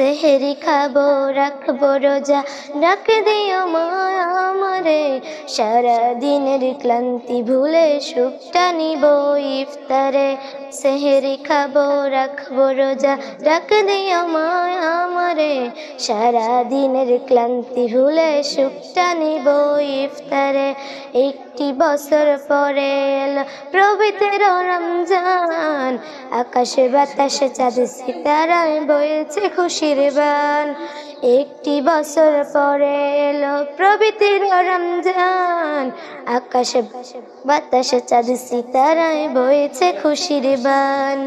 সেহেরি খাবো রাখবো রোজা, ডাক দিও মা আমারে। সারা দিনের ক্লান্তি ভুলে সুখটা নিব ইফতারে। সেহেরি খাবো রাখবো রোজা, ডাক দিও মা আমারে। সারা দিনের ক্লান্তি ভুলে সুখটা নিব ইফতারে। একটি বছর পরে এলো পবিত্র রমজান, আকাশে বাতাসে চাঁদ সিতারায় বইছে খুশির বান। একটি বছর পরে এলো পবিত্র রমজান, আকাশে বাতাসে চাঁদ সিতারায় বইছে খুশির বান।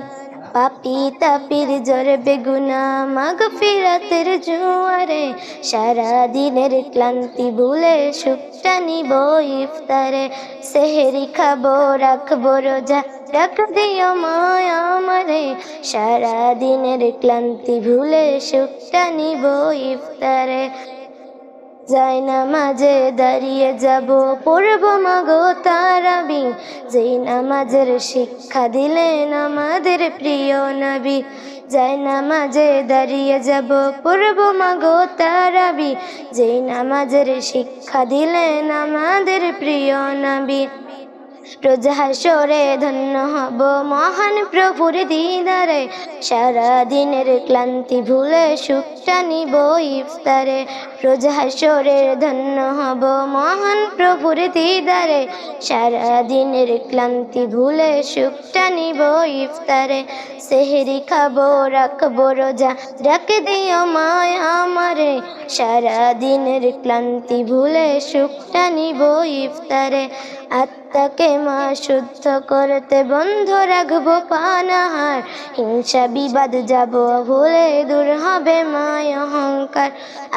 পাপি তাপির জোরে বেগুনা মাগফিরাতের জোয়ারে, সারা দিনের ক্লান্তি ভুলে সুখটা নিব ইফতারে। সেহেরি খাবো রাখবো রোজা, ডাক দিও মা আমারে। সারা দিনের ক্লান্তি ভুলে সুখটা নিব ইফতারে। যাই নামাজে দাঁড়িয়ে যাব, পড়ব মাগো তারাবি, যেই নামাজের শিক্ষা দিলেন আমাদের প্রিয় নবী। যাই নামাজে দাঁড়িয়ে যাব, পড়ব মাগো তারাবি, যেই নামাজের শিক্ষা দিলেন আমাদের প্রিয় নবী। রোজ হাসরে ধন্য হব মহান প্রভুর দিদারে, সারা দিনের ক্লান্তি ভুলে সুখটা নিব ইফতারে। রোজ হাসরে ধন্য হব মহান প্রভুর দিদারে, সারা দিনের ক্লান্তি ভুলে সুখটা নিব ইফতারে। সেহেরি খাবো রাখবো রোজা, ডাক দিও মা আমারে। সারা দিনের ক্লান্তি ভুলে সুখটা নিব ইফতারে। আত্মাকে মা শুদ্ধ করতে বন্ধ রাখবো পানাহার, হিংসা বিবাদ যাব ভুলে দূর হবে মায় অহংকার।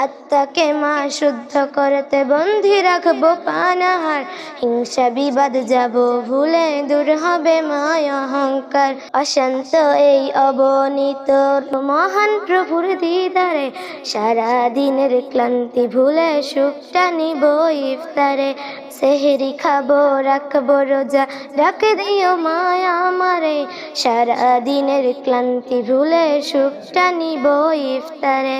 আত্মাকে মা শুদ্ধ করতে বন্ধি রাখবো পানাহার, হিংসা বিবাদ যাব ভুলে দূর হবে মায় অহংকার। অশান্ত এই অবনীত মহান প্রভুর দিদারে, সারা দিনের ক্লান্তি ভুলে সুখটা নিব ইফতারে। সেহেরি খাবো রাখবো রোজা, ডাক দিও মা আমারে। সারা দিনের ক্লান্তি ভুলে সুখটা নিব ইফতারে।